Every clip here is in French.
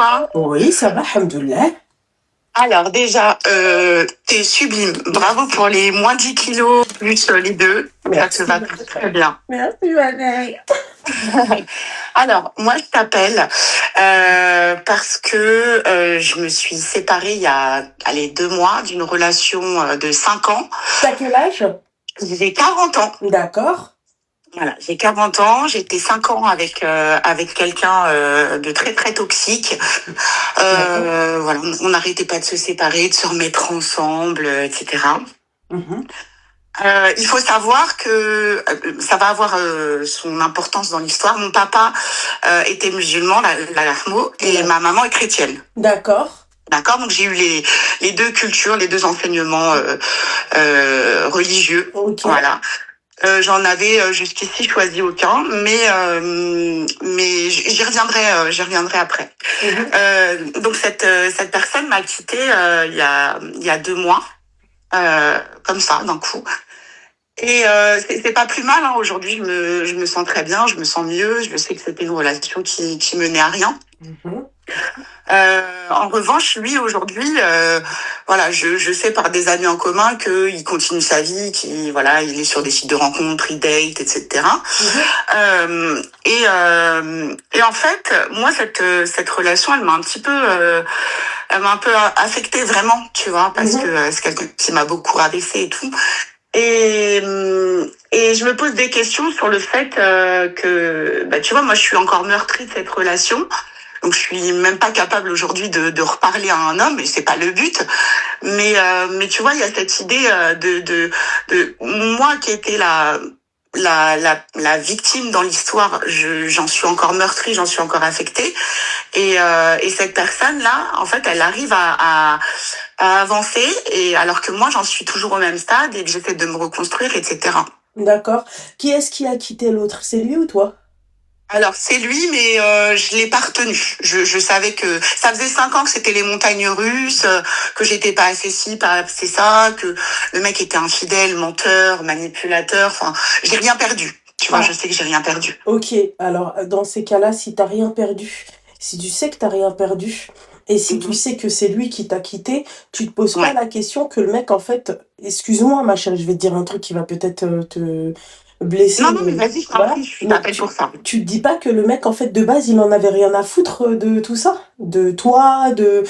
Ah, Oui, ça va, alhamdoulilah. alors déjà, t'es sublime. Bravo pour les moins 10 kilos plus les deux. Ça te Merci. va très très bien. Merci, Valérie. Alors, moi je t'appelle parce que je me suis séparée il y a 2 mois d'une relation de 5 ans. T'as quel âge? J'ai 40 ans. D'accord. Voilà, j'ai 40 ans, j'ai été 5 ans avec quelqu'un de très très toxique. Voilà, on n'arrêtait pas de se séparer, de se remettre ensemble, etc. Mhm. Il faut savoir que ça va avoir son importance dans l'histoire. Mon papa était musulman, la Lahmo, et ma maman est chrétienne. D'accord. D'accord, donc j'ai eu les deux cultures, les deux enseignements religieux. Ok. Voilà. J'en avais jusqu'ici choisi aucun, mais j'y reviendrai après. Donc cette personne m'a quitté il y a 2 mois, comme ça d'un coup. Et c'est pas plus mal, hein. Aujourd'hui, je me sens très bien, je me sens mieux. Je sais que c'était une relation qui menait à rien. En revanche, lui aujourd'hui, voilà, je sais par des amis en commun qu'il continue sa vie, voilà, il est sur des sites de rencontres, il date, etc. Et en fait, moi cette relation, elle m'a un peu affectée vraiment, tu vois, parce que c'est quelqu'un qui m'a beaucoup rabaissée et tout. Et je me pose des questions sur le fait que, bah, tu vois, moi, je suis encore meurtrie de cette relation. Donc, je suis même pas capable aujourd'hui de reparler à un homme, et c'est pas le but. Mais tu vois, il y a cette idée de moi qui étais la victime dans l'histoire. J'en suis encore meurtrie, j'en suis encore affectée. Et cette personne-là, en fait, elle arrive à avancer, et alors que moi, j'en suis toujours au même stade et que j'essaie de me reconstruire, etc. D'accord. Qui est-ce qui a quitté l'autre? C'est lui ou toi? Alors c'est lui, mais je l'ai pas retenu. Je savais que ça faisait 5 ans que c'était les montagnes russes, que j'étais pas assez ci, pas assez ça, que le mec était infidèle, menteur, manipulateur. Enfin, j'ai rien perdu. Tu vois, je sais que j'ai rien perdu. Ok, alors dans ces cas-là, si t'as rien perdu, si tu sais que t'as rien perdu, et si tu sais que c'est lui qui t'a quitté, tu te poses pas la question que le mec, en fait, excuse-moi ma chérie, je vais te dire un truc qui va peut-être te blesser. Non, mais vas-y, je t'en prie, je t'appelle pour ça. Tu te dis pas que le mec, en fait, de base, il en avait rien à foutre de tout ça, de toi, de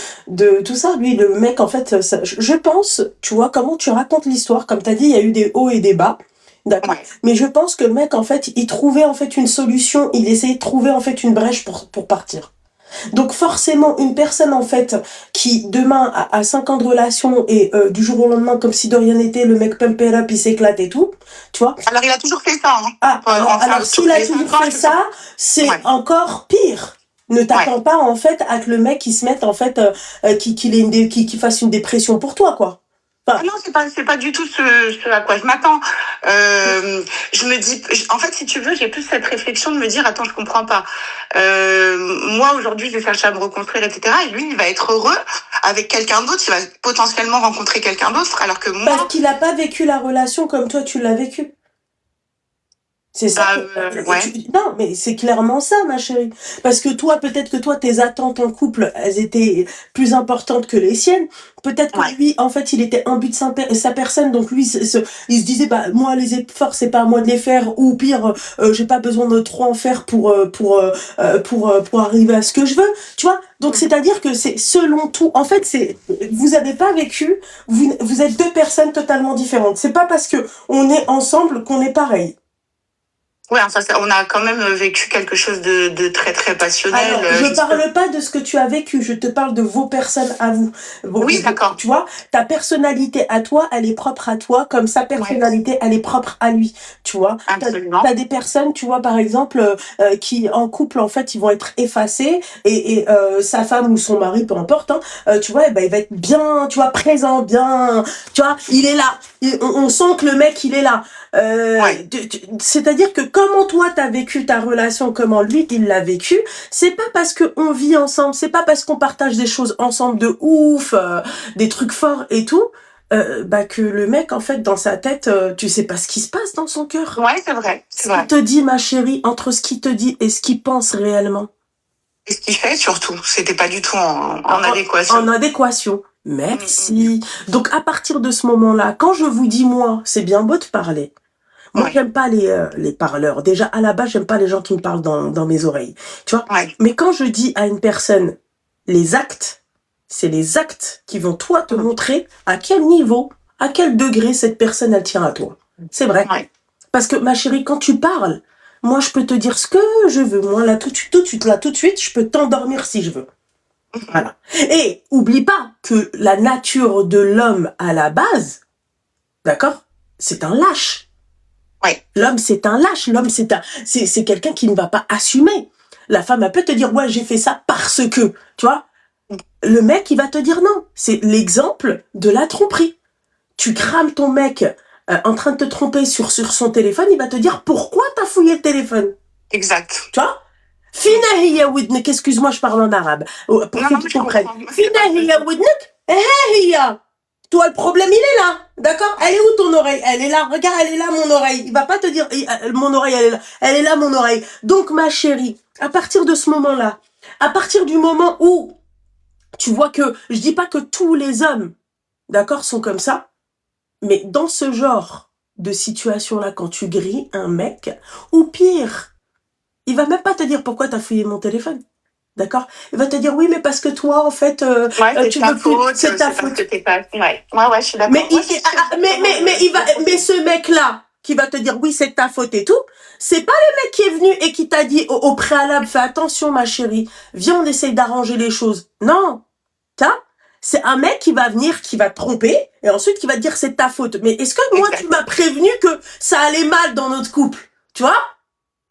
tout ça. Lui, le mec, en fait, je pense, tu vois, comment tu racontes l'histoire, comme t'as dit, il y a eu des hauts et des bas. D'accord. Ouais. Mais je pense que le mec, en fait, il trouvait en fait une solution, il essayait de trouver en fait une brèche pour partir. Donc forcément, une personne en fait qui demain a 5 ans de relation et du jour au lendemain, comme si de rien n'était, le mec pump it up, il s'éclate et tout, tu vois. Alors il a toujours fait ça. Hein. Ah, alors s'il a toujours fait ça, c'est encore pire. Ne t'attends pas en fait à que le mec il se mette en fait qu'il fasse une dépression pour toi, quoi. Ah non, c'est pas du tout ce à quoi je m'attends. Je me dis, en fait, si tu veux, j'ai plus cette réflexion de me dire, attends, je comprends pas. Moi, aujourd'hui, je vais chercher à me reconstruire, etc. Et lui, il va être heureux avec quelqu'un d'autre, il va potentiellement rencontrer quelqu'un d'autre, alors que moi... Parce qu'il a pas vécu la relation comme toi, tu l'as vécu. C'est ça. Non, mais c'est clairement ça, ma chérie. Parce que toi, peut-être que toi, tes attentes en couple, elles étaient plus importantes que les siennes. Peut-être que lui, en fait, il était imbu de sa personne. Donc lui, il se disait, bah moi, les efforts, c'est pas à moi de les faire. Ou pire, j'ai pas besoin de trop en faire pour arriver à ce que je veux. Tu vois. Donc c'est-à-dire que c'est selon tout. En fait, vous avez pas vécu. Vous êtes deux personnes totalement différentes. C'est pas parce que on est ensemble qu'on est pareil. Ouais, enfin, on a quand même vécu quelque chose de très très passionnel. Alors, je parle pas de ce que tu as vécu, je te parle de vos personnes à vous. Oui, d'accord. Tu vois, ta personnalité à toi, elle est propre à toi, comme sa personnalité, elle est propre à lui. Tu vois. Absolument. T'as des personnes, tu vois, par exemple, qui en couple, en fait, ils vont être effacés et sa femme ou son mari, peu importe, hein, tu vois, eh ben, il va être bien, tu vois, présent, bien, tu vois, il est là. On sent que le mec, il est là. C'est-à-dire que comment toi t'as vécu ta relation, comment lui il l'a vécu, c'est pas parce que on vit ensemble, c'est pas parce qu'on partage des choses ensemble de ouf, des trucs forts et tout, bah que le mec en fait dans sa tête, tu sais pas ce qui se passe dans son cœur. Ouais, c'est vrai. Ce qu'il te dit, ma chérie, entre ce qu'il te dit et ce qu'il pense réellement. Et ce qu'il fait, surtout, c'était pas du tout en adéquation. En adéquation. Merci. Donc, à partir de ce moment-là, quand je vous dis, moi, c'est bien beau de parler. Moi, j'aime pas les parleurs. Déjà, à la base, j'aime pas les gens qui me parlent dans mes oreilles. Tu vois? Mais quand je dis à une personne les actes, c'est les actes qui vont, toi, te montrer à quel niveau, à quel degré cette personne, elle tient à toi. C'est vrai. Parce que, ma chérie, quand tu parles, moi, je peux te dire ce que je veux. Moi, là, tout de suite, je peux t'endormir si je veux. Voilà. Et oublie pas que la nature de l'homme à la base, d'accord, c'est un lâche. L'homme, c'est un lâche. L'homme, c'est quelqu'un qui ne va pas assumer. La femme, elle peut te dire, ouais, j'ai fait ça parce que, tu vois. Le mec, il va te dire non. C'est l'exemple de la tromperie. Tu crames ton mec en train de te tromper sur son téléphone, il va te dire pourquoi t'as fouillé le téléphone. Exact. Tu vois? Fina hiya widnek, excuse-moi, je parle en arabe. Pour que tu comprennes. Fina hiya widnek, hiya. Toi, le problème, il est là. D'accord? Elle est où ton oreille? Elle est là. Regarde, elle est là, mon oreille. Il va pas te dire, mon oreille, elle est là. Elle est là, mon oreille. Donc, ma chérie, à partir de ce moment-là, à partir du moment où tu vois que, je dis pas que tous les hommes, d'accord, sont comme ça, mais dans ce genre de situation-là, quand tu grilles un mec, ou pire, il va même pas te dire pourquoi t'as fouillé mon téléphone. D'accord? Il va te dire oui, mais parce que toi, en fait, tu veux plus. C'est ta faute. Ouais, je suis d'accord. Mais ce mec-là, qui va te dire oui, c'est ta faute et tout, c'est pas le mec qui est venu et qui t'a dit au préalable, fais attention, ma chérie, viens, on essaye d'arranger les choses. Non. C'est un mec qui va venir, qui va te tromper, et ensuite qui va te dire c'est ta faute. Mais est-ce que moi, tu m'as prévenu que ça allait mal dans notre couple? Tu vois?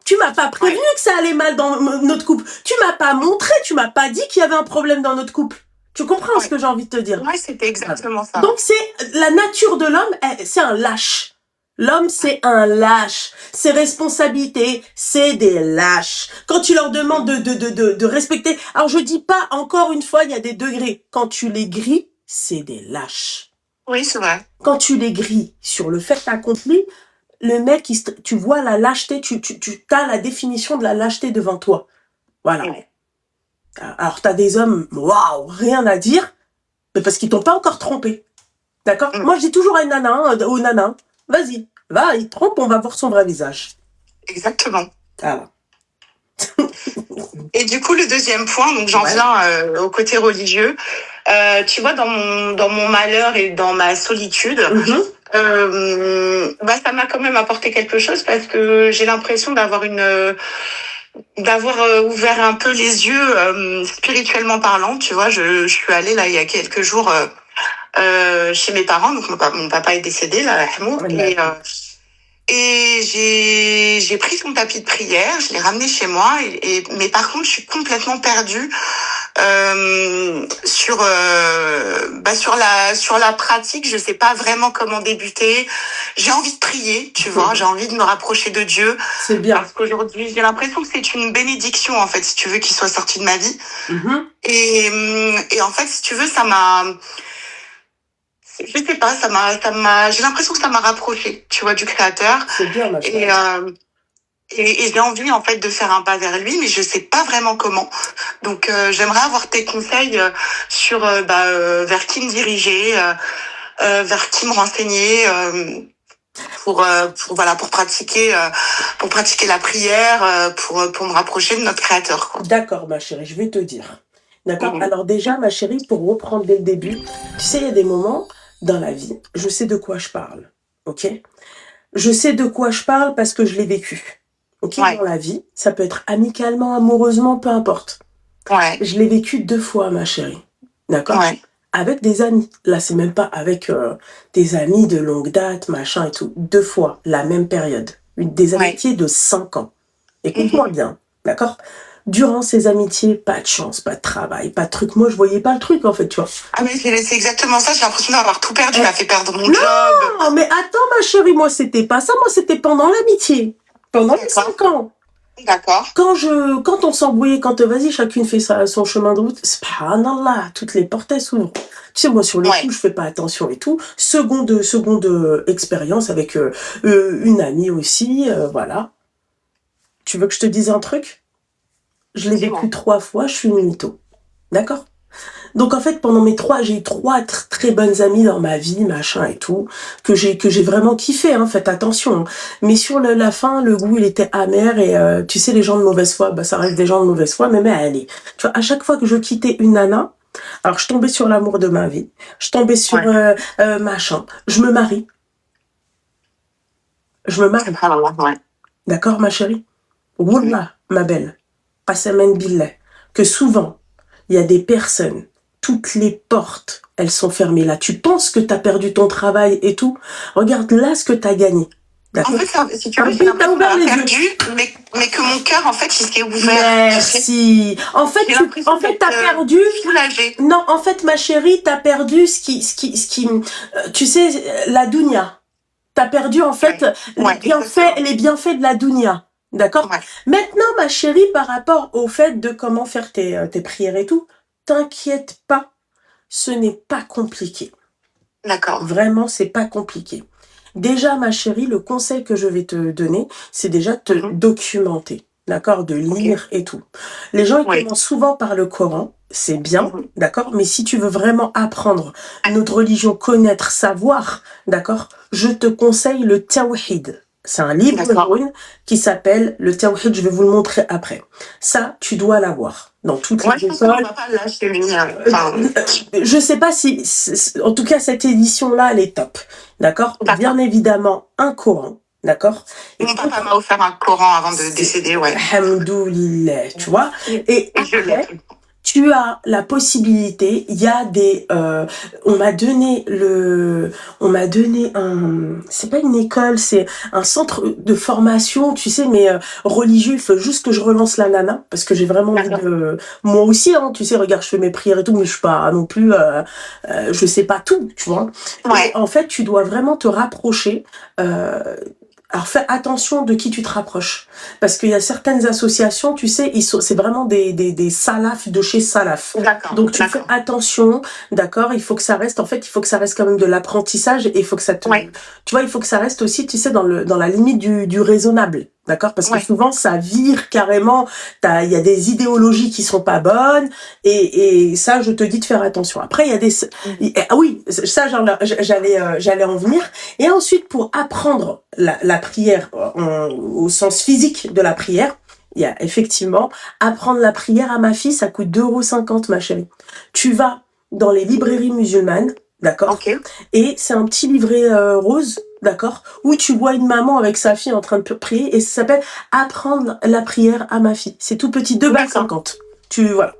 Tu m'as pas prévenu que ça allait mal dans notre couple. Tu m'as pas montré, tu m'as pas dit qu'il y avait un problème dans notre couple. Tu comprends ce que j'ai envie de te dire? Ouais, c'était exactement ça. Donc c'est la nature de l'homme, c'est un lâche. L'homme, c'est un lâche. Ses responsabilités, c'est des lâches. Quand tu leur demandes de respecter... Alors, je dis pas, encore une fois, il y a des degrés. Quand tu les grilles, c'est des lâches. Oui, c'est vrai. Quand tu les grilles sur le fait accompli, le mec, tu vois la lâcheté, tu as la définition de la lâcheté devant toi. Voilà. Alors, t'as des hommes, waouh, rien à dire, mais parce qu'ils t'ont pas encore trompé. D'accord? Moi, je dis toujours à une nana, aux nanas, vas-y, va, il trompe, on va voir son vrai visage. Exactement. Voilà. Et du coup, le deuxième point, donc j'en viens au côté religieux. Tu vois, dans mon malheur et dans ma solitude, ça m'a quand même apporté quelque chose parce que j'ai l'impression d'avoir ouvert un peu les yeux spirituellement parlant. Tu vois, je suis allée là il y a quelques jours chez mes parents, donc mon papa est décédé là, et j'ai pris son tapis de prière, je l'ai ramené chez moi, mais par contre je suis complètement perdue sur la pratique. Je sais pas vraiment comment débuter. J'ai envie de prier, tu vois, j'ai envie de me rapprocher de Dieu. C'est bien. Parce qu'aujourd'hui j'ai l'impression que c'est une bénédiction en fait, si tu veux, qu'il soit sorti de ma vie. Et en fait, si tu veux, ça m'a, je sais pas, j'ai l'impression que ça m'a rapproché, tu vois, du Créateur. C'est bien, ma chérie. Et j'ai envie, en fait, de faire un pas vers lui, mais je sais pas vraiment comment. Donc, j'aimerais avoir tes conseils sur, vers qui me diriger, vers qui me renseigner, pour pratiquer la prière, pour me rapprocher de notre Créateur, quoi. D'accord, ma chérie, je vais te dire. D'accord? Alors déjà, ma chérie, pour reprendre dès le début, tu sais, il y a des moments dans la vie, je sais de quoi je parle, ok? Je sais de quoi je parle parce que je l'ai vécu, ok? Dans la vie, ça peut être amicalement, amoureusement, peu importe. Je l'ai vécu 2 fois, ma chérie, d'accord? Avec des amis. Là, c'est même pas avec des amis de longue date, machin et tout. 2 fois, la même période. Des amitiés de 5 ans. Écoute-moi bien, d'accord? Durant ces amitiés, pas de chance, pas de travail, pas de truc. Moi, je voyais pas le truc, en fait, tu vois. Ah, mais c'est exactement ça. J'ai l'impression d'avoir tout perdu. M'a fait perdre mon job. Non, mais attends, ma chérie, moi, c'était pas ça. Moi, c'était pendant l'amitié. Pendant les 5 ans. D'accord. Quand on s'embrouillait, vas-y, chacune fait son chemin de route, subhanallah, toutes les portes, elles s'ouvrent. Tu sais, moi, sur le coup, je fais pas attention et tout. Seconde expérience avec une amie aussi, voilà. Tu veux que je te dise un truc? je l'ai vécu 3 fois, je suis une mytho. D'accord? Donc en fait, j'ai eu 3 très bonnes amies dans ma vie, machin et tout, que j'ai vraiment kiffé, hein, faites attention. Hein. Mais sur la fin, le goût, il était amer et tu sais, les gens de mauvaise foi, bah ça reste des gens de mauvaise foi, mais allez. Tu vois, à chaque fois que je quittais une nana, alors je tombais sur l'amour de ma vie, je tombais sur machin, je me marie. Je me marie. D'accord, ma chérie? Wallah, ma belle, qasaman billah, que souvent, il y a des personnes, toutes les portes, elles sont fermées là. Tu penses que tu as perdu ton travail et tout. Regarde là ce que tu as gagné. En fait, si tu veux, j'ai l'impression d'avoir perdu, mais que mon cœur, en fait, il s'est ouvert. Merci. En fait, t'as perdu. Soulagée. Non, en fait, ma chérie, t'as perdu tu sais, la dunya. T'as perdu, en fait, les bienfaits de la dunya. D'accord? Maintenant, ma chérie, par rapport au fait de comment faire tes prières et tout, t'inquiète pas. Ce n'est pas compliqué. D'accord. Vraiment, c'est pas compliqué. Déjà, ma chérie, le conseil que je vais te donner, c'est déjà de te documenter, d'accord, de lire et tout. Les gens, ils commencent souvent par le Coran, c'est bien, d'accord, mais si tu veux vraiment apprendre notre religion, connaître, savoir, d'accord, je te conseille le Tawhid. C'est un livre qui s'appelle le Tawhid, je vais vous le montrer après. Ça, tu dois l'avoir dans toutes les écoles. Je sais pas si, en tout cas, cette édition-là, elle est top. D'accord? Bien évidemment, un Coran. D'accord? Mon papa m'a offert un Coran avant de décéder, Alhamdoulilah, tu vois? Et après, tu as la possibilité, il y a des, on m'a donné c'est pas une école, c'est un centre de formation, tu sais, mais religieux, il faut juste que je relance la nana, parce que j'ai vraiment envie de, moi aussi, hein, tu sais, regarde, je fais mes prières et tout, mais je suis pas non plus, je sais pas tout, tu vois. Et en fait, tu dois vraiment te rapprocher, alors fais attention de qui tu te rapproches, parce qu'il y a certaines associations, tu sais, c'est vraiment des salafs de chez salaf. Donc tu fais attention, d'accord. Il faut que ça reste, en fait, il faut que ça reste quand même de l'apprentissage et il faut que ça te, tu vois, il faut que ça reste aussi, tu sais, dans la limite du raisonnable. D'accord? Parce que souvent, ça vire carrément, il y a des idéologies qui sont pas bonnes, et ça, je te dis de faire attention. Après, il y a des, oui, ça, j'allais en venir. Et ensuite, pour apprendre la prière, au sens physique de la prière, il y a effectivement, apprendre la prière à ma fille, ça coûte 2,50 €, ma chérie. Tu vas dans les librairies musulmanes, d'accord? Et c'est un petit livret rose, d'accord, où tu vois une maman avec sa fille en train de prier, et ça s'appelle Apprendre la prière à ma fille. C'est tout petit, 2,50 €. Voilà.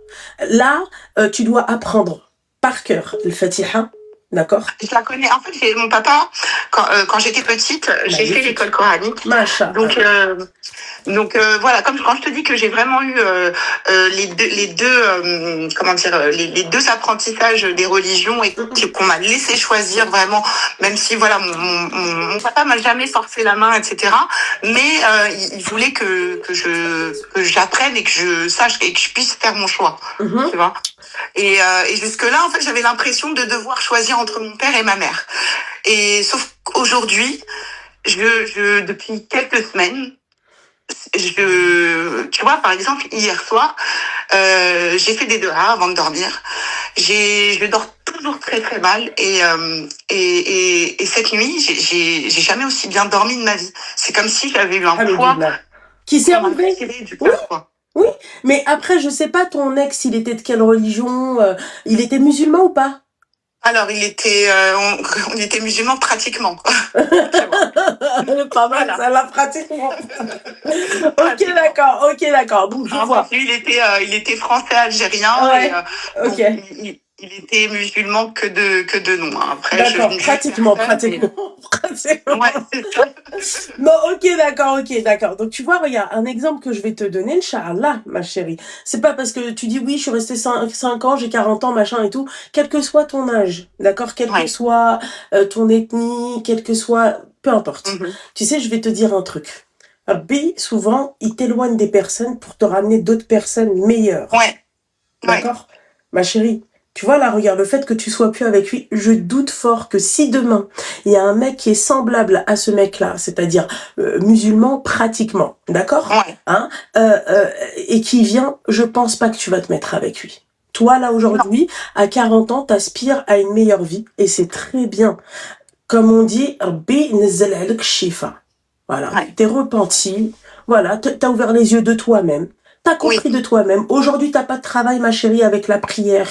Là, tu dois apprendre par cœur le Fatiha, d'accord. Je la connais. En fait, mon papa, quand j'étais petite, j'ai fait l'école coranique. Donc voilà, comme quand je te dis que j'ai vraiment eu les deux apprentissages des religions et qu'on m'a laissé choisir vraiment, même si voilà, mon papa m'a jamais forcé la main, etc. Mais il voulait que j'apprenne et que je sache et que je puisse faire mon choix, tu vois. Et jusque-là, en fait, j'avais l'impression de devoir choisir entre mon père et ma mère. Et sauf qu'aujourd'hui, depuis quelques semaines, tu vois, par exemple, hier soir, j'ai fait des doigts avant de dormir. Je dors toujours très très mal et cette nuit, j'ai jamais aussi bien dormi de ma vie. C'est comme si j'avais eu un poids qui s'est enlevé du cœur, quoi. Oui, mais après, je sais pas, ton ex, il était de quelle religion? Il était musulman ou pas? Alors, on était musulmans pratiquement. Pas mal, ça l'a pratiquement. Ok, d'accord. Donc, je vois. Lui, il était français-algérien. Ok. Il était musulman que de nom. Après, d'accord, pratiquement. Ouais, c'est ça. Non, ok, d'accord. Donc, tu vois, regarde, un exemple que je vais te donner, Inch'Allah, ma chérie. C'est pas parce que tu dis, oui, je suis restée 5 ans, j'ai 40 ans, machin et tout. Quel que soit ton âge, d'accord? Quel que soit ton ethnie, quel que soit... Peu importe. Tu sais, je vais te dire un truc. Rabbi, souvent, il t'éloigne des personnes pour te ramener d'autres personnes meilleures. D'accord? Ma chérie, Tu vois, là, regarde, le fait que tu sois plus avec lui, je doute fort que si demain, il y a un mec qui est semblable à ce mec-là, c'est-à-dire musulman pratiquement, d'accord, Ouais. hein, et qui vient, je pense pas que tu vas te mettre avec lui. Toi, là, aujourd'hui, à 40 ans, t'aspires à une meilleure vie, et c'est très bien. Comme on dit, Rabbi nazzal alak shifa. Voilà, Ouais. t'es repenti, voilà, t'as ouvert les yeux de toi-même, t'as compris de toi-même. Aujourd'hui, t'as pas de travail, ma chérie, avec la prière.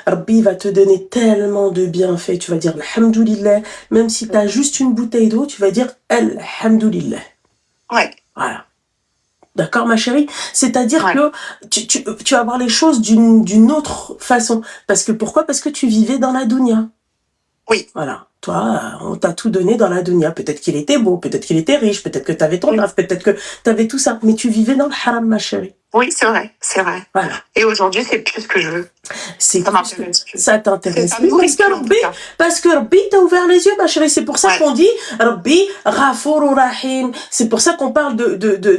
Rabbi va te donner tellement de bienfaits. Tu vas dire Alhamdulillah. Même si tu as juste une bouteille d'eau, tu vas dire Alhamdulillah. Ouais. Voilà. D'accord, ma chérie? C'est-à-dire que tu vas voir les choses d'une autre façon. Parce que pourquoi? Parce que tu vivais dans la dunya. Oui. Voilà. Toi, on t'a tout donné dans la dunya. Peut-être qu'il était beau, peut-être qu'il était riche, peut-être que tu avais ton rêve, peut-être que tu avais tout ça. Mais tu vivais dans le haram, ma chérie. Oui, c'est vrai, c'est vrai. Voilà. Et aujourd'hui, c'est plus ce que je veux. Ça m'intéresse plus. Ça t'intéresse plus parce que Rabbi t'a ouvert les yeux, ma chérie. C'est pour ça qu'on dit Rabbi Ghafour Rahim. C'est pour ça qu'on parle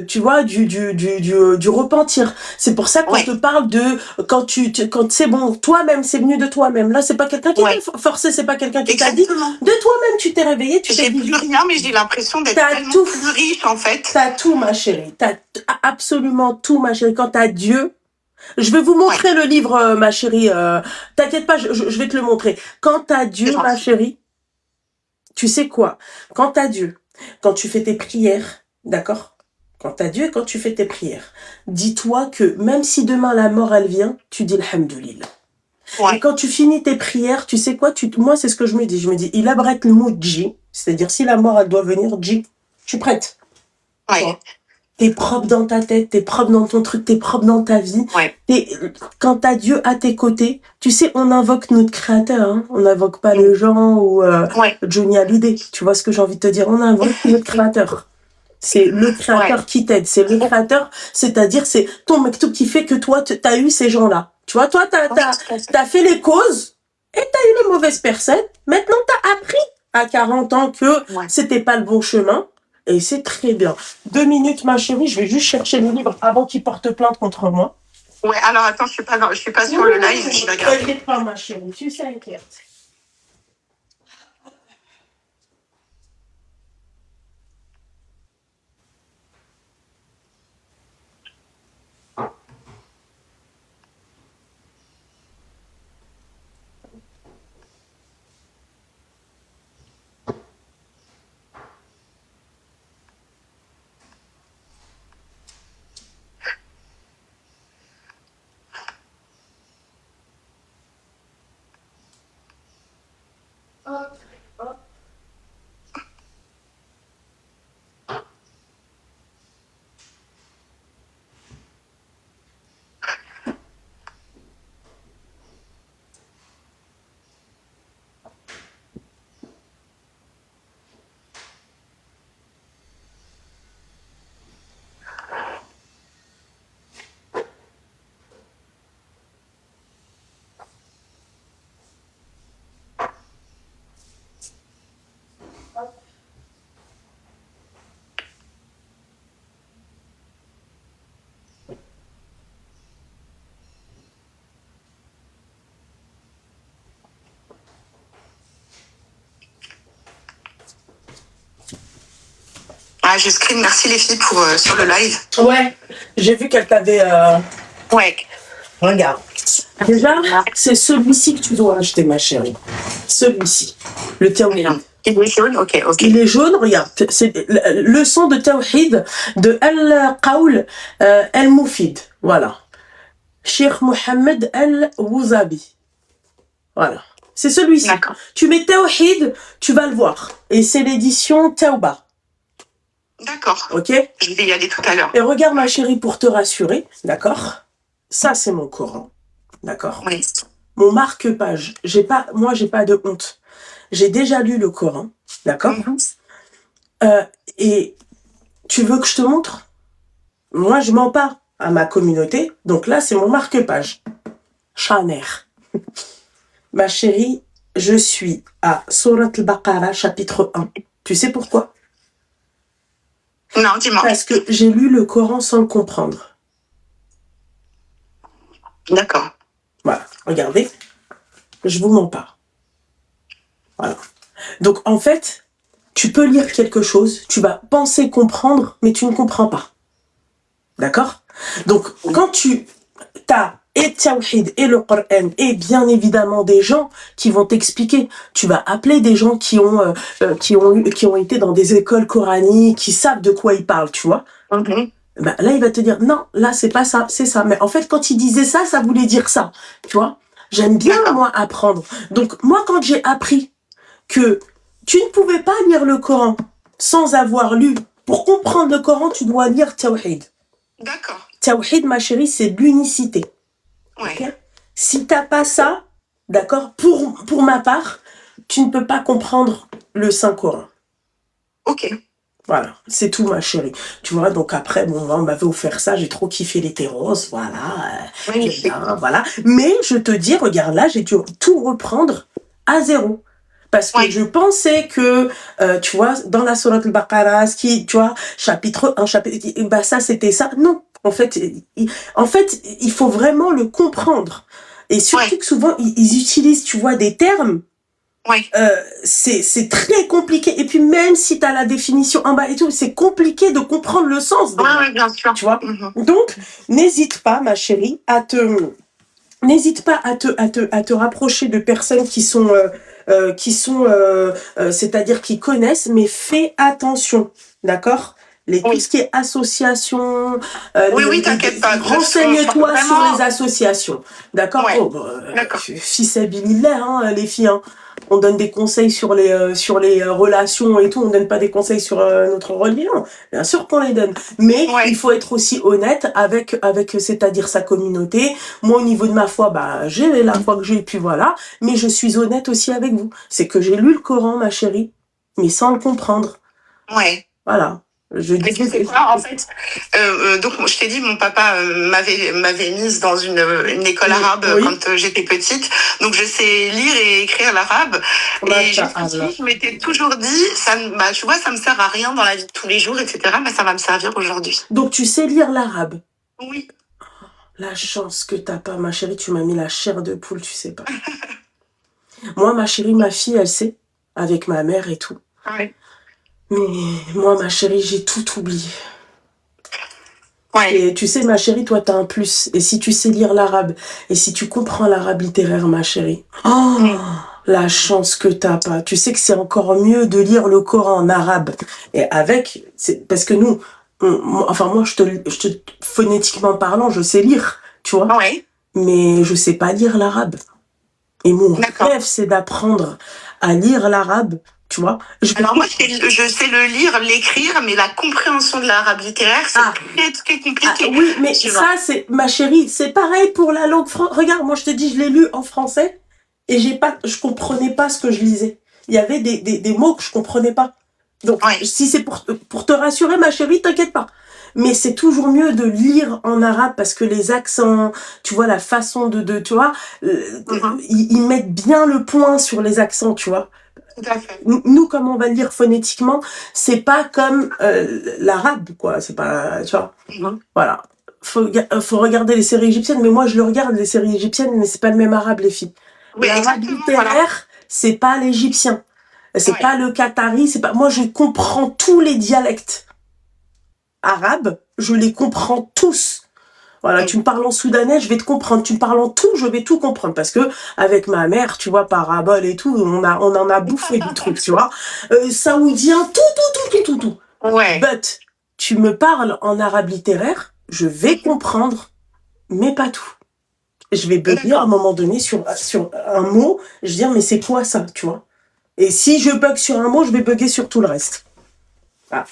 tu vois, du repentir. C'est pour ça qu'on te parle de quand c'est bon, toi-même, c'est venu de toi-même. Là, c'est pas quelqu'un qui t'a forcé, c'est pas quelqu'un qui t'a dit. De toi-même, tu t'es réveillé, tu t'es dit. J'ai plus rien, mais j'ai l'impression d'être tellement plus riche, en fait. T'as tout, ma chérie. T'as absolument tout, ma chérie. Quand t'as Dieu, je vais vous montrer le livre, ma chérie. T'inquiète pas, je vais te le montrer. Quand t'as Dieu, ma chérie, tu sais quoi? Quand t'as Dieu, quand tu fais tes prières, d'accord? Quand t'as Dieu et quand tu fais tes prières, dis-toi que même si demain la mort, elle vient, tu dis Alhamdulillah. Et quand tu finis tes prières, tu sais quoi? Moi, c'est ce que je me dis. Je me dis, il abrite le mot J, c'est-à-dire si la mort, elle doit venir, J, tu es prête. Ouais. T'es propre dans ta tête, t'es propre dans ton truc, t'es propre dans ta vie. Ouais. Quand t'as Dieu à tes côtés, tu sais, on invoque notre créateur, hein. On n'invoque pas les gens ou Johnny Hallyday. Tu vois ce que j'ai envie de te dire? On invoque notre créateur. C'est le créateur qui t'aide. C'est le créateur, c'est-à-dire c'est ton mektoub qui fait que toi, t'as eu ces gens-là. Tu vois, toi, t'as fait les causes et t'as eu les mauvaises personnes. Maintenant, t'as appris à 40 ans que c'était pas le bon chemin. Et c'est très bien. 2 minutes, ma chérie, je vais juste chercher le livre avant qu'il porte plainte contre moi. Ouais, alors attends, je suis pas sur le live, je regarde. T'inquiète pas, ma chérie, tu sais, inquiète. Ah, je screen, merci les filles pour sur le live. Ouais, j'ai vu qu'elle t'avait... Ouais. Regarde. Déjà, c'est celui-ci que tu dois acheter, ma chérie. Celui-ci. Le Tawhid. Il est jaune, ok. Il est jaune, regarde. C'est leçon de Tawhid de Al-Qawl Al-Mufid. Voilà. Cheikh Mohamed Al-Wouzabi. Voilà. C'est celui-ci. D'accord. Tu mets Tawhid, tu vas le voir. Et c'est l'édition Tauba. D'accord. Ok? Je vais y aller tout à l'heure. Et regarde, ma chérie, pour te rassurer, d'accord? Ça, c'est mon Coran. D'accord? Oui. Mon marque-page. Moi, j'ai pas de honte. J'ai déjà lu le Coran. D'accord? Et tu veux que je te montre? Moi, je mens pas à ma communauté. Donc là, c'est mon marque-page. Chaner. Ma chérie, je suis à Surat al-Baqarah, chapitre 1. Tu sais pourquoi? Non, dis-moi. Parce que j'ai lu le Coran sans le comprendre. D'accord. Voilà, regardez. Je vous mens pas. Voilà. Donc, en fait, tu peux lire quelque chose, tu vas penser comprendre, mais tu ne comprends pas. D'accord? Donc, quand tu as et Tawhid et le Coran et bien évidemment des gens qui vont t'expliquer, tu vas appeler des gens qui ont été dans des écoles coraniques, qui savent de quoi ils parlent, tu vois? Mhm. Ben, là, il va te dire, non, là, c'est pas ça, c'est ça. Mais en fait, quand il disait ça, ça voulait dire ça, tu vois? J'aime bien, D'accord. moi, apprendre. Donc, moi, quand j'ai appris que tu ne pouvais pas lire le Coran sans avoir lu, pour comprendre le Coran, tu dois lire Tawhid. D'accord. Tawhid, ma chérie, c'est l'unicité. Ouais. Okay? Si t'as pas ça, d'accord, pour ma part, tu ne peux pas comprendre le Saint-Coran. Ok. Voilà, c'est tout, ma chérie. Tu vois, donc après, bon, on m'avait offert ça, j'ai trop kiffé les terros, voilà. Oui, bien, voilà. Mais je te dis, regarde là, j'ai dû tout reprendre à zéro. Parce que je pensais que, tu vois, dans la Sourate al-Baqarah, tu vois, chapitre 1, chapitre, bah ça, c'était ça. Non, en fait, il faut vraiment le comprendre. Et surtout que souvent, ils utilisent, tu vois, des termes. C'est très compliqué. Et puis, même si tu as la définition en bas et tout, c'est compliqué de comprendre le sens. Oui, bien sûr. Tu vois? Donc, n'hésite pas, ma chérie, n'hésite pas à te rapprocher de personnes qui sont, c'est-à-dire qui connaissent, mais fais attention, d'accord? Tout ce qui est association, oui, t'inquiète pas. Renseigne-toi sur les associations, d'accord? D'accord. Fisabilillah, hein, les filles, hein. On donne des conseils sur les relations et tout, on donne pas des conseils sur notre religion. Bien sûr qu'on les donne, mais il faut être aussi honnête avec c'est-à-dire sa communauté. Moi, au niveau de ma foi, bah j'ai la foi que j'ai, puis voilà. Mais je suis honnête aussi avec vous. C'est que j'ai lu le Coran, ma chérie, mais sans le comprendre. Voilà. Je dis c'est quoi en fait donc je t'ai dit mon papa m'avait mise dans une école arabe quand j'étais petite, donc je sais lire et écrire l'arabe et je m'étais toujours dit ça, bah tu vois, ça me sert à rien dans la vie de tous les jours, etc., mais ça va me servir aujourd'hui. Donc tu sais lire l'arabe? Oui. La chance que t'as pas, ma chérie, tu m'as mis la chair de poule, tu sais pas. Moi, ma chérie, ma fille, elle sait, avec ma mère et tout. Mais moi, ma chérie, j'ai tout oublié. Et tu sais, ma chérie, toi, t'as un plus. Et si tu sais lire l'arabe, et si tu comprends l'arabe littéraire, ma chérie, la chance que t'as pas. Tu sais que c'est encore mieux de lire le Coran en arabe. Et parce que nous, moi, phonétiquement parlant, je sais lire, tu vois. Mais je sais pas lire l'arabe. Et mon rêve, c'est d'apprendre à lire l'arabe. Tu vois? Alors moi, je sais le lire, l'écrire, mais la compréhension de l'arabe littéraire, c'est très, très compliqué. Oui, mais ça, c'est, ma chérie, c'est pareil pour la langue française. Regarde, moi, je te dis, je l'ai lu en français et je comprenais pas ce que je lisais. Il y avait des mots que je comprenais pas. Donc, si c'est pour te rassurer, ma chérie, t'inquiète pas. Mais c'est toujours mieux de lire en arabe parce que les accents, tu vois, la façon tu vois, ils mettent bien le point sur les accents, tu vois. Nous, comme on va le lire phonétiquement, c'est pas comme l'arabe, quoi. C'est pas, tu vois. Voilà. Faut regarder les séries égyptiennes, mais moi, je le regarde, les séries égyptiennes, mais c'est pas le même arabe, les filles. L'arabe littéraire, c'est pas l'égyptien. C'est pas le qatari, c'est pas... Moi, je comprends tous les dialectes arabes, je les comprends tous. Voilà, tu me parles en soudanais, je vais te comprendre. Tu me parles en tout, je vais tout comprendre. Parce que, avec ma mère, tu vois, parabole et tout, on en a bouffé du truc, tu vois. Saoudien, tout. But, tu me parles en arabe littéraire, je vais comprendre, mais pas tout. Je vais bugger à un moment donné sur un mot, je vais dire, mais c'est quoi ça, tu vois. Et si je bug sur un mot, je vais bugger sur tout le reste. Ah.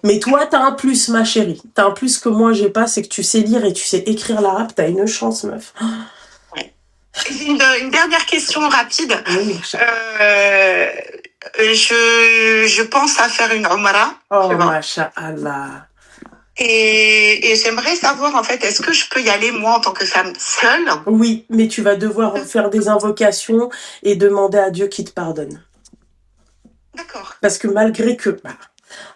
Mais toi, t'as un plus, ma chérie. T'as un plus que moi, j'ai pas, c'est que tu sais lire et tu sais écrire l'arabe. T'as une chance, meuf. J'ai une dernière question rapide. Oui, je pense à faire une Umrah. Oh, masha'Allah. Et j'aimerais savoir, en fait, est-ce que je peux y aller, moi, en tant que femme seule? Oui, mais tu vas devoir faire des invocations et demander à Dieu qu'il te pardonne. D'accord. Parce que malgré que...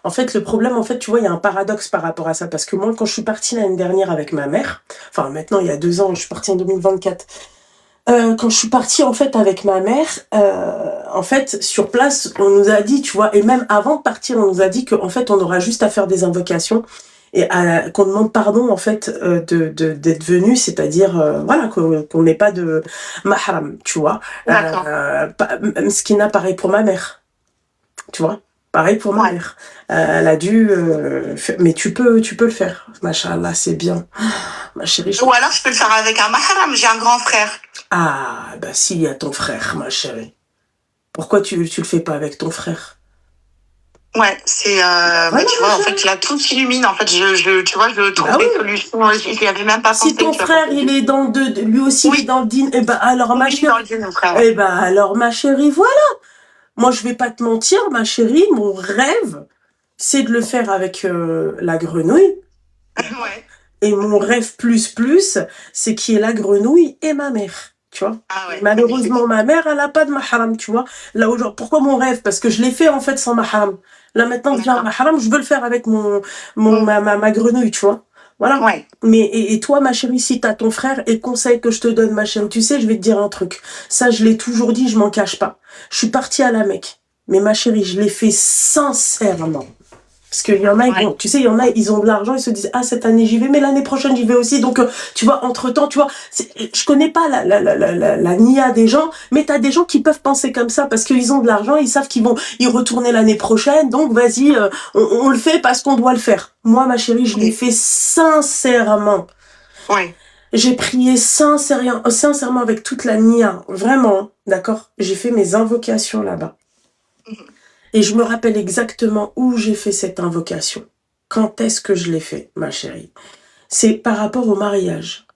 En fait, le problème, en fait, tu vois, il y a un paradoxe par rapport à ça. Parce que moi, quand je suis partie l'année dernière avec ma mère, enfin, maintenant, il y a 2 ans, je suis partie en 2024. Quand je suis partie en fait avec ma mère, en fait sur place on nous a dit, tu vois, et même avant de partir on nous a dit qu'en fait on aura juste à faire des invocations et qu'on demande pardon en fait d'être venu, c'est-à-dire voilà qu'on n'ait pas de mahram, tu vois. Ce qui n'a pareil pour ma mère, tu vois. Pareil pour ma mère. Elle a dû... mais tu peux le faire. Machallah, c'est bien. Ma chérie. Ou alors, je peux le faire avec un mahram. J'ai un grand frère. Ah, bah si, il y a ton frère, ma chérie. Pourquoi tu le fais pas avec ton frère? Ouais, c'est... tu vois, en fait, là, tout s'illumine. En fait, tu vois, je trouve des solutions. J'y avais même pas pensé. Si ton frère, il est dans lui aussi, il est dans le din, eh ben alors, ma chérie... Eh ben alors, ma chérie, voilà. Moi, je vais pas te mentir, ma chérie, mon rêve, c'est de le faire avec la grenouille. Ouais. Et mon rêve plus, c'est qu'il y ait la grenouille et ma mère, tu vois. Ah ouais. Malheureusement, ma mère, elle a pas de mahram, tu vois. Là, aujourd'hui, pourquoi mon rêve? Parce que je l'ai fait, en fait, sans mahram. Là, maintenant que j'ai un mahram, je veux le faire avec ma grenouille, tu vois. Voilà. Ouais. Mais, et toi, ma chérie, si t'as ton frère, et conseil que je te donne, ma chérie, tu sais, je vais te dire un truc. Ça, je l'ai toujours dit, je m'en cache pas. Je suis partie à la Mecque. Mais ma chérie, je l'ai fait sincèrement. Parce qu'il y en a, tu sais, il y en a, ils ont de l'argent, ils se disent, ah, cette année j'y vais, mais l'année prochaine j'y vais aussi. Donc, tu vois, entre-temps, tu vois, je connais pas la nia des gens, mais t'as des gens qui peuvent penser comme ça parce qu'ils ont de l'argent, ils savent qu'ils vont y retourner l'année prochaine. Donc, vas-y, on le fait parce qu'on doit le faire. Moi, ma chérie, je l'ai fait sincèrement. Ouais. J'ai prié sincèrement avec toute la nia. Vraiment, d'accord? J'ai fait mes invocations là-bas. Et je me rappelle exactement où j'ai fait cette invocation. Quand est-ce que je l'ai fait, ma chérie? C'est par rapport au mariage.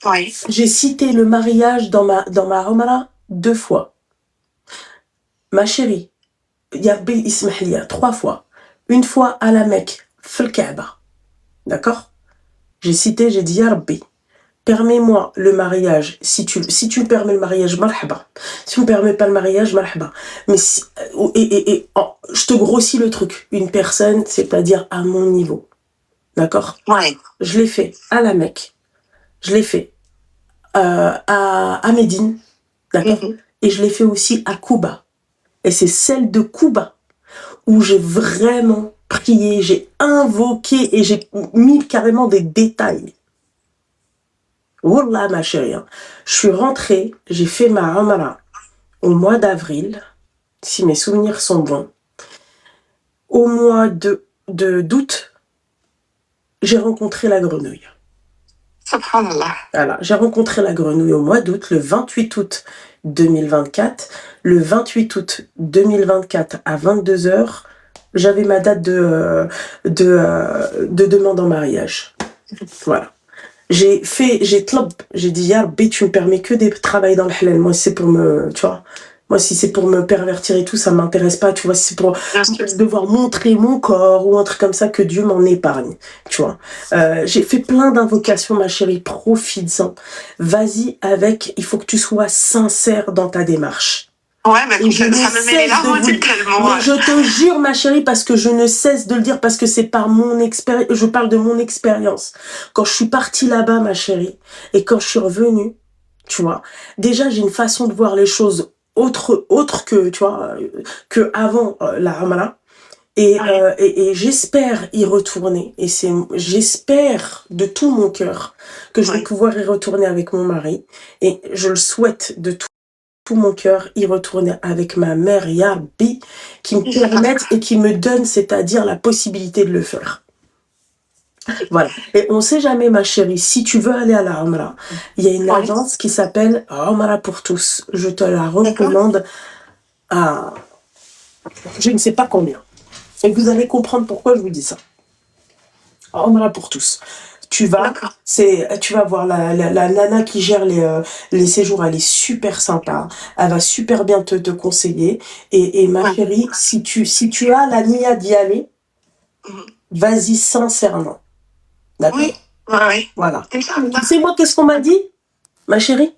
Oui. J'ai cité le mariage dans ma Umrah 2 fois. Ma chérie, il y a 3 fois. Une fois à la Mecque, fil Kaaba. D'accord? J'ai dit Ya Rabbi, permets-moi le mariage. Si tu me permets le mariage, marhaba. Si tu me permets pas le mariage, marhaba. Mais je te grossis le truc. Une personne, c'est-à-dire à mon niveau. D'accord? Ouais. Je l'ai fait à la Mecque. Je l'ai fait à Médine. D'accord? Et je l'ai fait aussi à Cuba. Et c'est celle de Cuba où j'ai vraiment prié, j'ai invoqué et j'ai mis carrément des détails. Wallah, ma chérie, je suis rentrée, j'ai fait ma Umrah au mois d'avril, si mes souvenirs sont bons. Au mois d'août, j'ai rencontré la grenouille. Subhanallah. Voilà, j'ai rencontré la grenouille au mois d'août, le 28 août 2024. Le 28 août 2024 à 22h, j'avais ma date de demande en mariage. Voilà. J'ai dit, Ya Rabbi, tu me permets que des travails dans le halal. Moi, c'est pour tu vois, moi, si c'est pour me pervertir et tout, ça m'intéresse pas, tu vois, si c'est pour devoir montrer mon corps ou un truc comme ça, que Dieu m'en épargne, tu vois. J'ai fait plein d'invocations, ma chérie, profites-en. Vas-y avec, il faut que tu sois sincère dans ta démarche. Ouais, mais ça me met les larmes tellement. Je te jure, ma chérie, parce que je ne cesse de le dire, parce que c'est par mon expérience, je parle de mon expérience. Quand je suis partie là-bas, ma chérie, et quand je suis revenue, tu vois, déjà, j'ai une façon de voir les choses autre que, tu vois, que avant la Ramala. Et j'espère y retourner. Et j'espère de tout mon cœur que je vais pouvoir y retourner avec mon mari. Et je le souhaite de tout mon cœur, y retourner avec ma mère, Ya Rabbi, qui me permette et qui me donne, c'est-à-dire la possibilité de le faire. Voilà. Et on sait jamais, ma chérie, si tu veux aller à la Umrah, il y a une agence qui s'appelle Umrah pour tous. Je te la recommande à je ne sais pas combien. Et vous allez comprendre pourquoi je vous dis ça. Umrah pour tous. Tu vas voir la nana qui gère les séjours, elle est super sympa, elle va super bien te conseiller. Et ma chérie, si tu as la nia d'y aller, vas-y sincèrement. D'accord? Oui, ouais. Voilà. Tu sais, moi, qu'est-ce qu'on m'a dit, ma chérie?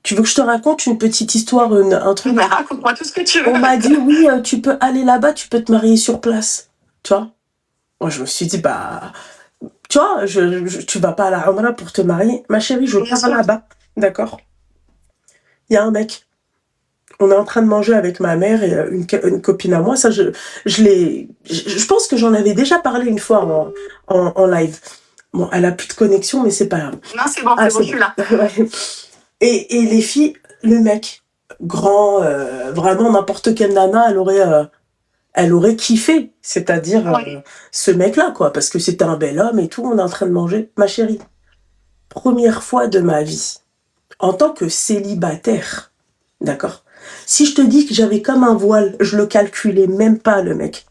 Tu veux que je te raconte une petite histoire, un truc? Mais raconte-moi tout ce que tu veux. On m'a dit, oui, tu peux aller là-bas, tu peux te marier sur place. Tu vois? Moi, je me suis dit, bah... Tu vois, tu vas pas à la Umrah pour te marier. Ma chérie, je pars là-bas, d'accord? il y a un mec. On est en train de manger avec ma mère et une copine à moi. Ça, je pense que j'en avais déjà parlé une fois en live. Bon, elle a plus de connexion, mais c'est pas grave. Non, c'est bon, je suis là. Et les filles, le mec, grand, vraiment n'importe quelle nana, elle aurait kiffé. C'est-à-dire ce mec-là, quoi. Parce que c'était un bel homme et tout, on est en train de manger. Ma chérie, première fois de ma vie, en tant que célibataire, d'accord? Si je te dis que j'avais comme un voile, je le calculais même pas, le mec.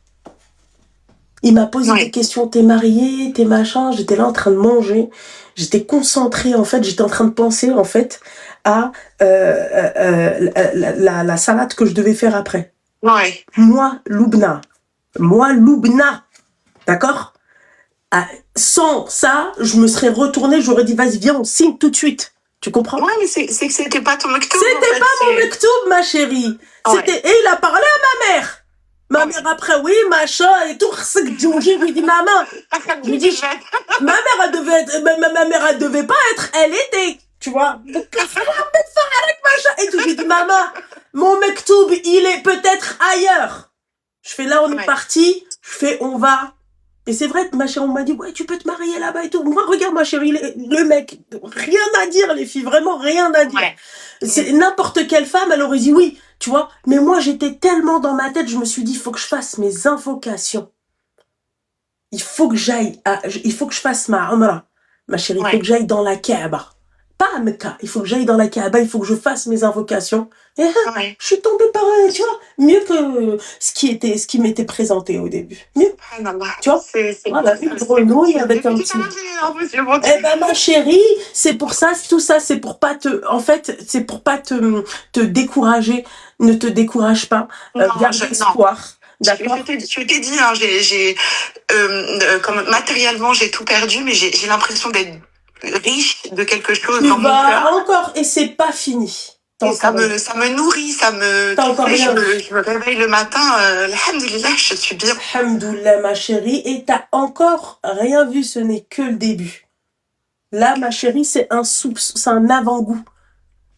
Il m'a posé des questions, t'es mariée, t'es machin, j'étais là en train de manger, j'étais concentrée, en fait, j'étais en train de penser, en fait, à la salade que je devais faire après. Ouais. Moi, Loubna, d'accord? Sans ça, je me serais retournée, j'aurais dit, vas-y, viens, on signe tout de suite. Tu comprends? Ouais, mais c'est que c'était pas ton mektoub. C'était pas mon mektoub, ma chérie. Et il a parlé à ma mère. Ma mère après, oui, machin, et tout. Je lui dis, maman. Je lui dis, ma mère, elle devait pas être, elle était. Tu vois? Et tout, je lui dis, maman, mon mektoub, il est peut-être ailleurs. Je fais, là, on est parti. Je fais, on va. Et c'est vrai que ma chérie, on m'a dit, ouais, tu peux te marier là-bas et tout. Moi, regarde, ma chérie, le mec, rien à dire, les filles, vraiment rien à dire. C'est n'importe quelle femme, elle aurait dit oui, tu vois. Mais moi, j'étais tellement dans ma tête, je me suis dit, il faut que je fasse mes invocations. Il faut que je fasse ma umrah. Ma chérie, il faut que j'aille dans la Kaaba. Pas à Mecca, il faut que j'aille dans la Kaaba, il faut que je fasse mes invocations. Et je suis tombée par, tu vois, mieux que ce qui m'était présenté au début. Mieux. Tu vois, voilà, une grenouille avec un petit... Eh ben, ma chérie, c'est pour ça, tout ça, c'est pour pas te... En fait, c'est pour pas te décourager. Ne te décourage pas. Garde espoir. D'accord. Je t'ai dit, hein, comme matériellement, j'ai tout perdu, mais j'ai l'impression d'être riche de quelque chose dans mon cœur. Encore, et c'est pas fini. Et ça me nourrit, je me réveille le matin, alhamdoulilah, je suis bien. Alhamdoulilah, ma chérie, et t'as encore rien vu, ce n'est que le début. Là, ma chérie, c'est un avant-goût.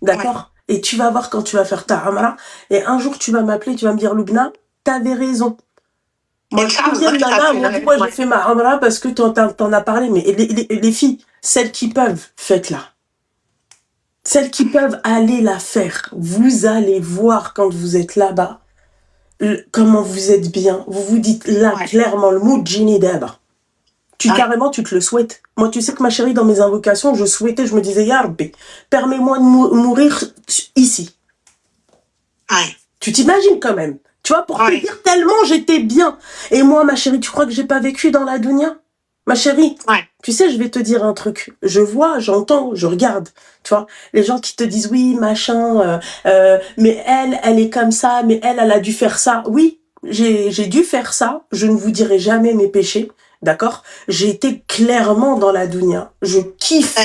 D'accord? Et tu vas voir quand tu vas faire ta amra, et un jour, tu vas m'appeler, tu vas me dire, Loubna, t'avais raison. Moi, moi, j'ai fait ma amra parce que t'en as parlé, mais les filles, celles qui peuvent, faites-la. Celles qui peuvent aller la faire, vous allez voir quand vous êtes là-bas, comment vous êtes bien. Vous vous dites là, clairement, le mot Jini d'Aba. Carrément, tu te le souhaites. Moi, tu sais que ma chérie, dans mes invocations, je me disais, Ya Rabbi, permets-moi de mourir ici. Tu t'imagines quand même. Tu vois, pour te dire tellement j'étais bien. Et moi, ma chérie, tu crois que j'ai pas vécu dans la dunya? Ma chérie, tu sais, je vais te dire un truc. Je vois, j'entends, je regarde. Tu vois, les gens qui te disent oui, machin, mais elle est comme ça, mais elle a dû faire ça. Oui, j'ai dû faire ça. Je ne vous dirai jamais mes péchés. D'accord? J'ai été clairement dans la dunya. Je kiffe.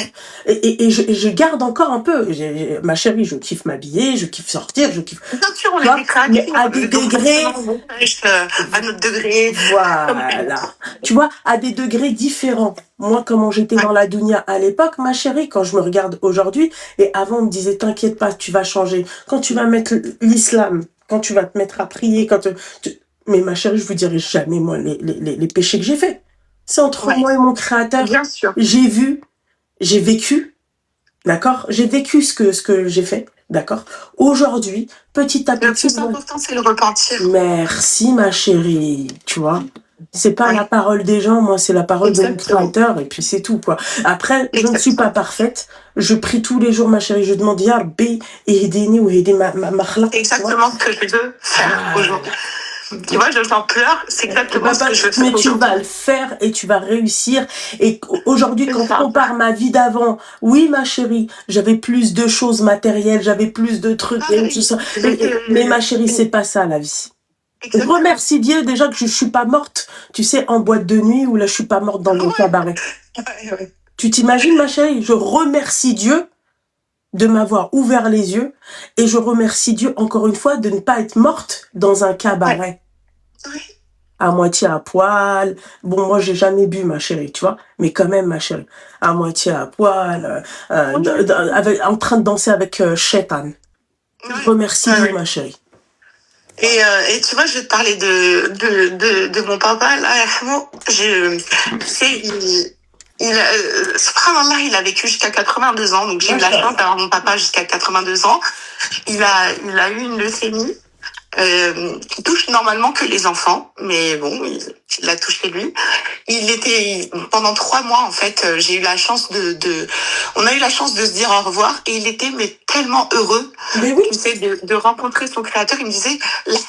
Et je garde encore un peu. Ma chérie, je kiffe m'habiller, je kiffe sortir, je kiffe... Bien sûr, on a des craques. Mais à des degrés... À notre degré. Voilà. Tu vois, à des degrés différents. Moi, comment j'étais dans la dunya à l'époque, ma chérie, quand je me regarde aujourd'hui, et avant, on me disait, t'inquiète pas, tu vas changer. Quand tu vas mettre l'islam, quand tu vas te mettre à prier, mais ma chérie, je vous dirai jamais, moi, les péchés que j'ai faits. C'est entre moi et mon créateur. Bien sûr. J'ai vu, j'ai vécu, d'accord? J'ai vécu ce que j'ai fait, d'accord? Aujourd'hui, petit à petit... Le plus important, c'est le repentir. Merci, ma chérie, tu vois? C'est pas la parole des gens, moi, c'est la parole de mon créateur, et puis c'est tout, quoi. Après, je ne suis pas parfaite. Je prie tous les jours, ma chérie. Je demande, Ya Rabbi, aidez-ni ou aidez ma khlaq. Exactement ce que je veux faire aujourd'hui. Tu vois, j'en pleure, c'est exactement ce que je veux faire. Mais tu vas le faire et tu vas réussir. Et aujourd'hui, quand on compare ma vie d'avant, oui, ma chérie, j'avais plus de choses matérielles, j'avais plus de trucs et tout ça. Mais ma chérie, c'est pas ça, la vie. Je remercie Dieu déjà que je suis pas morte, tu sais, en boîte de nuit, ou là, je suis pas morte dans mon cabaret. Tu t'imagines, ma chérie? Je remercie Dieu de m'avoir ouvert les yeux, et je remercie Dieu encore une fois de ne pas être morte dans un cabaret. À moitié à poil. Bon, moi, j'ai jamais bu, ma chérie, tu vois, mais quand même, ma chérie, à moitié à poil, en train de danser avec Shaitan. Remercie-le, ma chérie. Et tu vois, je vais te parler de mon papa, là, subhanallah, il a vécu jusqu'à 82 ans, donc j'ai eu la chance d'avoir mon papa jusqu'à 82 ans. Il a eu une leucémie, qui touche normalement que les enfants, mais bon, il l'a touché lui. Pendant 3 mois, en fait, j'ai eu la chance on a eu la chance de se dire au revoir, et il était, mais tellement heureux, mais oui. tu sais, de rencontrer son créateur. Il me disait,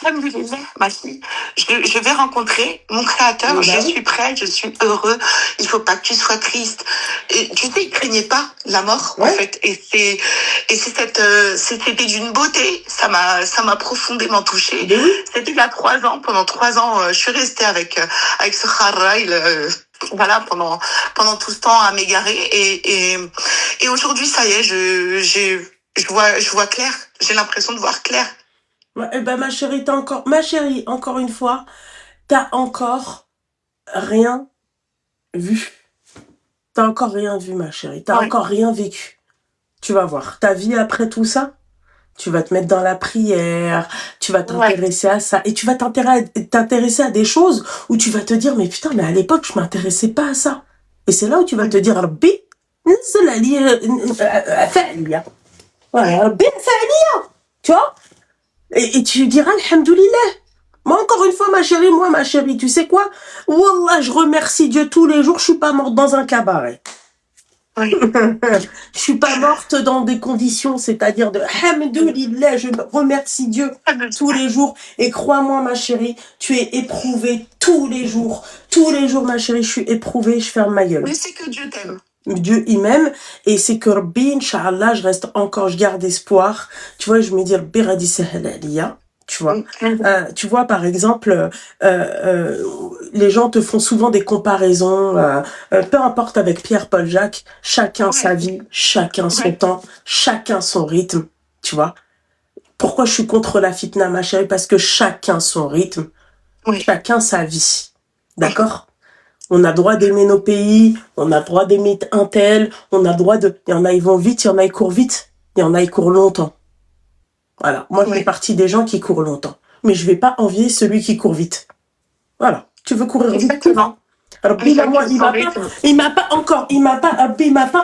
alhamdoulilah, ma fille, je vais rencontrer mon créateur, je suis prêt, je suis heureux, il faut pas que tu sois triste. Et tu sais, il craignait pas la mort, en fait, et c'était d'une beauté, ça m'a profondément touchée. Oui. C'était il y a 3 ans. Pendant 3 ans, je suis restée avec ce kharraïl, voilà, pendant tout ce temps à m'égarer, et aujourd'hui, ça y est, je vois clair. J'ai l'impression de voir clair. Eh ben, ma chérie, encore une fois, t'as encore rien vu. T'as encore rien vu, ma chérie. T'as encore rien vécu. Tu vas voir. Ta vie après tout ça, tu vas te mettre dans la prière, tu vas t'intéresser à ça, et tu vas t'intéresser à des choses où tu vas te dire, mais putain, mais à l'époque, je m'intéressais pas à ça. Et c'est là où tu vas te dire, Rabbi, tu vois? Et tu diras, alhamdoulilah. Moi, encore une fois, ma chérie, tu sais quoi? Wallah, je remercie Dieu tous les jours, je suis pas morte dans un cabaret. Oui. Je suis pas morte dans des conditions, c'est-à-dire de alhamdoulilah, je remercie Dieu tous les jours. Et crois-moi, ma chérie, tu es éprouvée tous les jours. Tous les jours, ma chérie, je suis éprouvée, je ferme ma gueule. Mais c'est que Dieu t'aime. Dieu, il m'aime, et c'est que Rabbi, Inch'Allah, je garde espoir. Tu vois, je me dis, Rabbi radi sahla aliya. Tu vois, tu vois, par exemple, les gens te font souvent des comparaisons, peu importe avec Pierre, Paul, Jacques, chacun sa vie, chacun son temps, chacun son rythme, tu vois. Pourquoi je suis contre la fitna, ma chérie? Parce que chacun son rythme, chacun sa vie, d'accord? On a droit d'aimer nos pays, on a droit d'aimer un tel, on a droit de... Il y en a, ils vont vite, il y en a, ils courent vite, il y en a, ils courent longtemps. Voilà, moi je fais partie des gens qui courent longtemps. Mais je vais pas envier celui qui court vite. Voilà, tu veux courir vite? Exactement. Alors, il m'a pas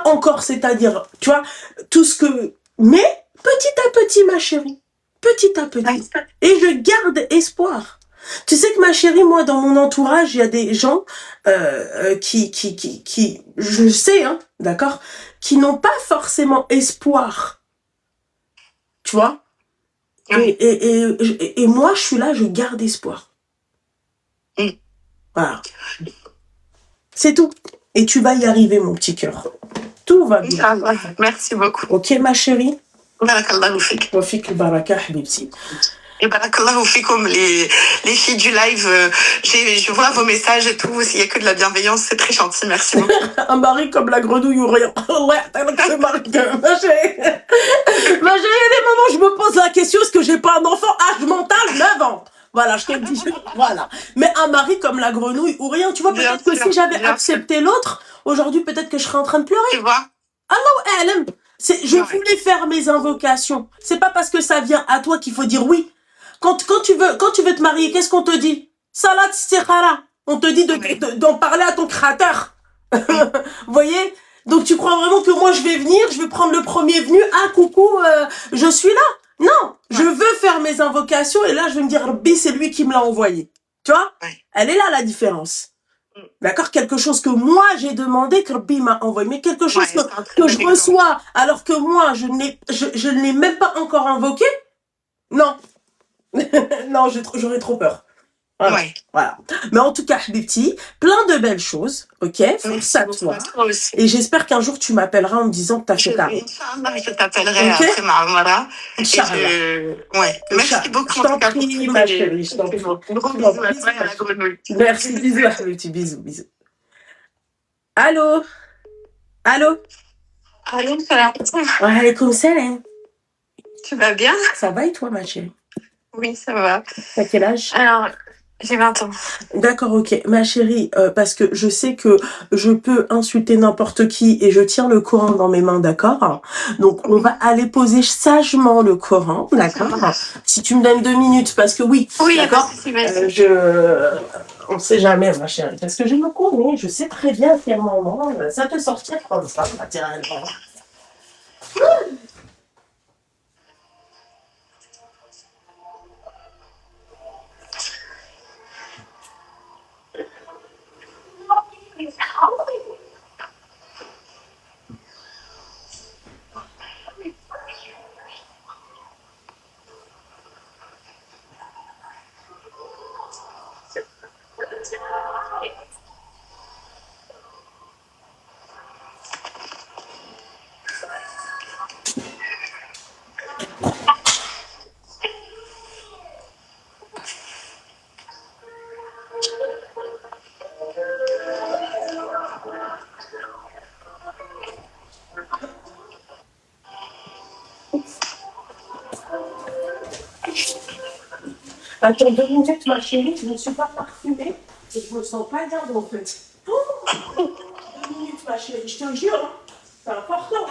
encore, c'est-à-dire, tu vois, tout ce que... Mais, petit à petit, ma chérie, petit à petit. Et je garde espoir. Tu sais que ma chérie, moi, dans mon entourage, il y a des gens qui, je sais, hein, d'accord, qui n'ont pas forcément espoir. Tu vois? Et moi, je suis là, je garde espoir. Voilà. C'est tout. Et tu vas y arriver, mon petit cœur. Tout va bien. Merci beaucoup. Ok, ma chérie? Barakallahu fik. Wa fik al-baraka, habibti. Et barakallahu fikum, les filles du live, je vois vos messages et tout, il n'y a que de la bienveillance, c'est très gentil, merci beaucoup. Un mari comme la grenouille ou rien. Ouais, ma chérie, il y a des moments où je me pose la question, est-ce que j'ai pas un enfant âge mental 9 ans? Voilà, je te le dis, voilà. Mais un mari comme la grenouille ou rien, tu vois, peut-être que si j'avais accepté l'autre, aujourd'hui, peut-être que je serais en train de pleurer. Tu vois? Allah, je voulais faire mes invocations. C'est pas parce que ça vient à toi qu'il faut dire oui. Quand tu veux te marier, qu'est-ce qu'on te dit? Salat istikhara. On te dit d'en parler à ton créateur. Vous voyez? Donc tu crois vraiment que moi je vais venir, je vais prendre le premier venu, ah coucou, je suis là? Non, je veux faire mes invocations et là je vais me dire, Rabbi, c'est lui qui me l'a envoyé. Tu vois? Elle est là la différence. D'accord? Quelque chose que moi j'ai demandé, que Rabbi m'a envoyé, mais quelque chose que je reçois alors que moi je ne l'ai même pas encore invoqué. Non. Non, j'aurais trop peur. Voilà. Voilà. Mais en tout cas, Habibti, plein de belles choses, ok? Force à toi. Et j'espère qu'un jour tu m'appelleras en me disant que t'as fait ta route. Inch'Allah, je t'appellerai après ma Amara. Inch'Allah. Merci beaucoup. Je t'en prie, ma chérie. Je t'en prie. Merci, bisous, Habibti, bisous. Allô? Allô, salam. Wa alaykoum salam. Tu vas bien? Ça va et toi, ma chérie? Oui, ça va. T'as quel âge? Alors, J'ai 20 ans. D'accord, ok. Ma chérie, parce que je sais que je peux insulter n'importe qui et je tiens le Coran dans mes mains, d'accord? Donc, on va aller poser sagement le Coran, d'accord? Si tu me donnes 2 minutes, parce que oui, Oui, d'accord? On sait jamais, ma chérie, parce que je me connais, je sais très bien qu'à un moment, ça peut sortir comme ça, naturellement. Attends 2 minutes, ma chérie, je ne suis pas parfumée et je me sens pas bien en fait. Oh, 2 minutes, ma chérie, je te jure, hein, c'est important.